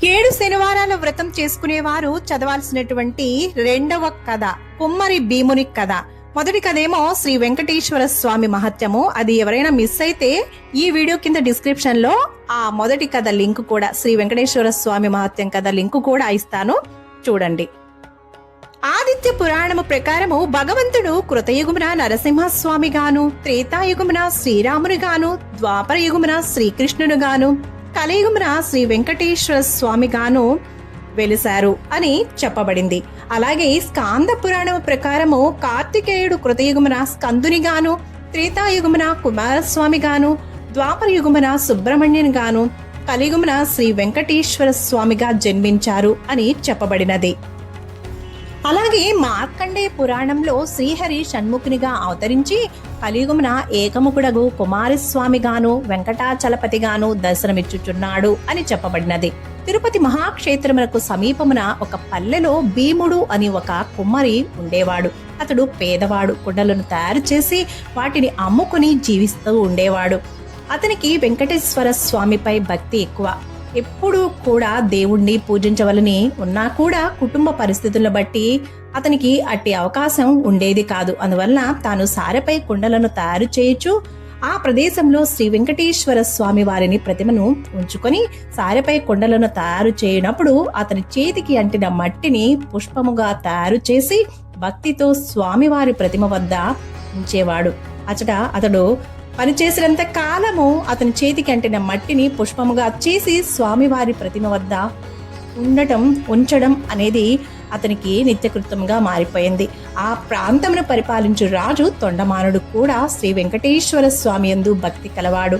7 శనివారాల వ్రతం చేసుకునేవారు చదవాల్సినటువంటి రెండవ కథ కుమ్మరి భీముని కథ. మొదటి కథ ఏమో శ్రీ వెంకటేశ్వర స్వామి మహత్యము. అది ఎవరైనా మిస్ అయితే ఈ వీడియో కింద డిస్క్రిప్షన్ లో ఆ మొదటి కథ లింక్ కూడా, శ్రీ వెంకటేశ్వర స్వామి మహత్యం కథ లింక్ కూడా ఇస్తాను, చూడండి. ఆదిత్య పురాణము ప్రకారము భగవంతుడు కృతయుగమున నరసింహస్వామి గాను, త్రేతాయుగమున శ్రీరాముని గాను, ద్వాపర యుగమున శ్రీకృష్ణుడు గాను, కలియుగమున శ్రీ వెంకటేశ్వర స్వామి గాను వెలిశారు అని చెప్పబడింది. అలాగే స్కాంద పురాణం ప్రకారము కార్తికేయుడు కృతయుగమున స్కందుని గాను, త్రేతాయుగమున కుమారస్వామి గాను, ద్వాపర యుగమున సుబ్రహ్మణ్యుని గాను, కలియుగమున శ్రీ వెంకటేశ్వర స్వామిగా జన్మించారు అని చెప్పబడినది. అలాగే మార్కండేయ పురాణంలో శ్రీహరి షణ్ముఖునిగా అవతరించి కలియుగమున ఏకముఖుడగు కుమారస్వామిగాను, వెంకటాచలపతిగాను దర్శనమిచ్చుచున్నాడు అని చెప్పబడినది. తిరుపతి మహాక్షేత్రములకు సమీపమున ఒక పల్లెలో భీముడు అని ఒక కుమ్మరి ఉండేవాడు. అతడు పేదవాడు. కుండలను తయారు చేసి వాటిని అమ్ముకుని జీవిస్తూ ఉండేవాడు. అతనికి వెంకటేశ్వర స్వామిపై భక్తి ఎక్కువ. ఎప్పుడూ కూడా దేవుణ్ణి పూజించవలని ఉన్నా కూడా కుటుంబ పరిస్థితులను బట్టి అతనికి అట్టి అవకాశం ఉండేది కాదు. అందువల్ల తాను సారెపై కుండలను తయారు చేయొచ్చు. ఆ ప్రదేశంలో శ్రీ వెంకటేశ్వర స్వామి వారిని ప్రతిమను ఉంచుకొని సారెపై కుండలను తయారు చేయనప్పుడు అతని చేతికి అంటిన మట్టిని పుష్పముగా తయారు చేసి భక్తితో స్వామివారి ప్రతిమ వద్ద ఉంచేవాడు. అతడు పనిచేసినంత కాలము అతని చేతికి అంటిన మట్టిని పుష్పముగా చేసి స్వామివారి ప్రతిమ వద్ద ఉంచడం అనేది అతనికి నిత్యకృత్యంగా మారిపోయింది. ఆ ప్రాంతమును పరిపాలించు రాజు తొండమానుడు కూడా శ్రీ వెంకటేశ్వర స్వామి యందు భక్తి కలవాడు.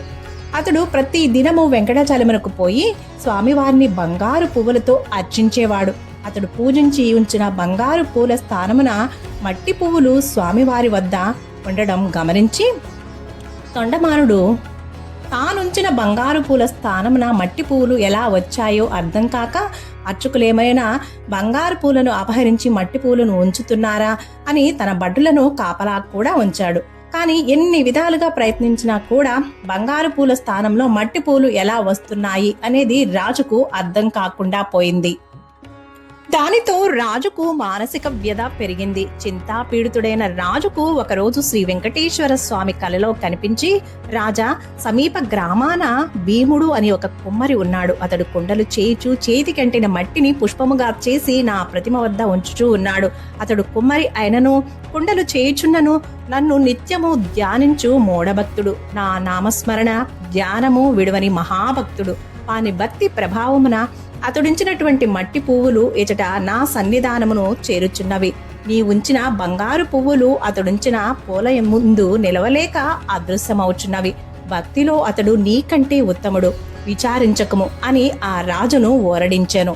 అతడు ప్రతి దినము వెంకటాచలమునకు పోయి స్వామివారిని బంగారు పువ్వులతో అర్చించేవాడు. అతడు పూజించి ఉంచిన బంగారు పూల స్థానమున మట్టి పువ్వులు స్వామివారి వద్ద ఉండడం గమనించి తొండమానుడు తానుంచిన బంగారు పూల స్థానమున మట్టి పువ్వులు ఎలా వచ్చాయో అర్థం కాక అర్చకులేమైనా బంగారు పూలను అపహరించి మట్టి పూలను ఉంచుతున్నారా అని తన భటులను కాపలా కూడా ఉంచాడు. కానీ ఎన్ని విధాలుగా ప్రయత్నించినా కూడా బంగారు పూల స్థానంలో మట్టి పూలు ఎలా వస్తున్నాయి అనేది రాజుకు అర్థం కాకుండా పోయింది. దానితో రాజుకు మానసిక వ్యధ పెరిగింది. చింతాపీడితుడైన రాజుకు ఒకరోజు శ్రీ వెంకటేశ్వర స్వామి కలలో కనిపించి, రాజా, సమీప గ్రామాన భీముడు అని ఒక కుమ్మరి ఉన్నాడు. అతడు కుండలు చేయిచు చేతికంటిన మట్టిని పుష్పముగా చేసి నా ప్రతిమ వద్ద ఉంచుచూ ఉన్నాడు. అతడు కుమ్మరి అయినను కుండలు చేయుచున్నను నన్ను నిత్యము ధ్యానించు మూఢభక్తుడు. నా నామస్మరణ ధ్యానము విడువని మహాభక్తుడు. వాని భక్తి ప్రభావమున అతడుంచినటువంటి మట్టి పువ్వులు ఎచట నా సన్నిధానమును చేరుచున్నవి. నీ ఉంచిన బంగారు పువ్వులు అతడుంచిన పూల ముందు నిలవలేక అదృశ్యమవుచున్నవి. భక్తిలో అతడు నీకంటే ఉత్తముడు, విచారించకము అని ఆ రాజును ఓరడించెను.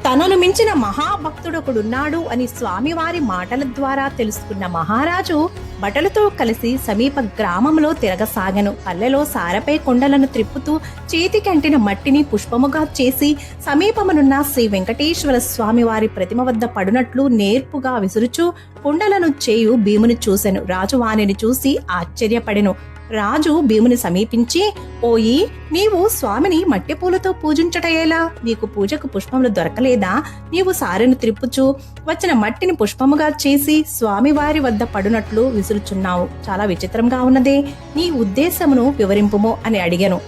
తనను మించిన మహాభక్తుడొకడున్నాడు అని స్వామివారి మాటల ద్వారా తెలుసుకున్న మహారాజు భటులతో కలిసి సమీప గ్రామంలో తిరగసాగెను. పల్లెలో సారపై కుండలను త్రిప్పుతూ చేతికంటిన మట్టిని పుష్పముగా చేసి సమీపమునున్న శ్రీ వెంకటేశ్వర స్వామి వారి ప్రతిమ వద్ద పడునట్లు నేర్పుగా విసురుచూ కుండలను చేయు భీముని చూసెను. రాజు వానిని చూసి ఆశ్చర్యపడెను. రాజు భీముని సమీపించి, ఓయి, నీవు స్వామిని మట్టి పూలతో పూజించట ఎలా? నీకు పూజకు పుష్పములు దొరకలేదా? నీవు సారెను త్రిప్పుచు వచ్చిన మట్టిని పుష్పముగా చేసి స్వామివారి వద్ద పడునట్లు విసురుచున్నావు. చాలా విచిత్రంగా ఉన్నదే. నీ ఉద్దేశమును వివరింపుము అని అడిగాను.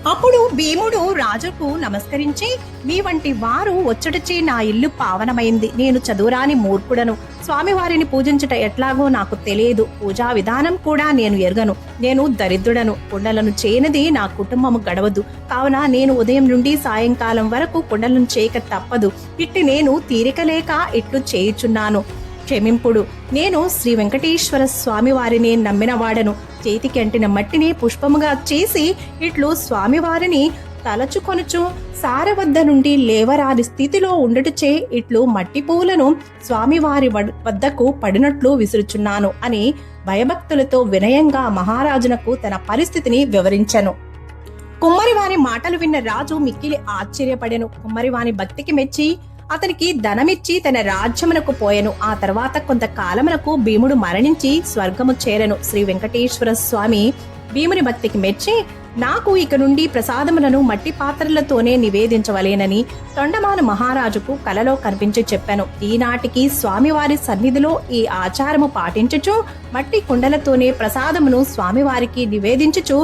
అప్పుడు భీముడు రాజుకు నమస్కరించి, మీ వంటి వారు వచ్చుటచే నా ఇల్లు పావనమైంది. నేను చదువురాని మూర్ఖుడను. స్వామివారిని పూజించుట ఎట్లాగో నాకు తెలియదు. పూజా విధానం కూడా నేను ఎరుగను. నేను దరిద్రుడను. కుండలను చేయనిది నా కుటుంబము గడవదు. కావున నేను ఉదయం నుండి సాయంకాలం వరకు కుండలను చేయక తప్పదు. ఇట్టి నేను తీరికలేక ఇట్లు చేయుచున్నాను. క్షమింపుడు. నేను శ్రీ వెంకటేశ్వర స్వామి వారిని నమ్మినవాడను. చేతికి అంటిన మట్టిని పుష్పముగా చేసి ఇట్లు స్వామివారిని తలచుకొనుచు సార వద్ద నుండి లేవరాని స్థితిలో ఉండుటచే ఇట్లు మట్టి పువ్వులను స్వామివారి వద్దకు పడినట్లు విసురుచున్నాను అని భయభక్తులతో వినయంగా మహారాజునకు తన పరిస్థితిని వివరించెను. కుమ్మరివాని మాటలు విన్న రాజు మిక్కిలి ఆశ్చర్యపడెను. కుమ్మరివాని భక్తికి మెచ్చి అతనికి ధనమిచ్చి తన రాజ్యమునకు పోయెను. ఆ తర్వాత కొంతకాలమునకు భీముడు మరణించి స్వర్గము చేరెను. శ్రీ వెంకటేశ్వర స్వామి భీముని భక్తికి మెచ్చి నాకు ఇక నుండి ప్రసాదములను మట్టి పాత్రలతోనే నివేదించవలేనని తొండమాను మహారాజుకు కలలో కనిపించి చెప్పాను. ఈనాటికి స్వామివారి సన్నిధిలో ఈ ఆచారము పాటించుచు మట్టి కుండలతోనే ప్రసాదమును స్వామివారికి నివేదించుచు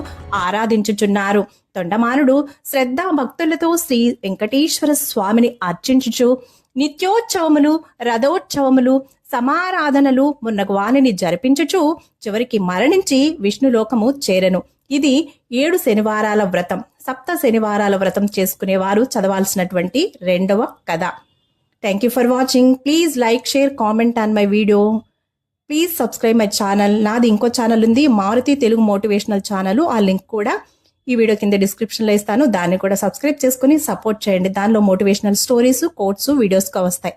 ఆరాధించుచున్నారు. తొండమానుడు శ్రద్ధా భక్తులతో శ్రీ వెంకటేశ్వర స్వామిని అర్చించుచు నిత్యోత్సవములు, రథోత్సవములు, సమారాధనలు మున్నగు వానిని జరిపించుచు చివరికి మరణించి విష్ణులోకము చేరెను. ఇది 7 శనివారాల వ్రతం. సప్త శనివారాల వ్రతం చేసుకునేవారు చదవాల్సినటువంటి రెండవ కథ. Thank you for watching. Please like, share, comment on my video. Please subscribe my channel. నాది ఇంకో ఛానల్ ఉంది, మారుతి తెలుగు మోటివేషనల్ ఛానల్. ఆ లింక్ కూడా ఈ వీడియో కింద డిస్క్రిప్షన్లో ఇస్తాను. దాన్ని కూడా సబ్స్క్రైబ్ చేసుకుని సపోర్ట్ చేయండి. దానిలో మోటివేషనల్ స్టోరీస్, కోట్స్, వీడియోస్గా వస్తాయి.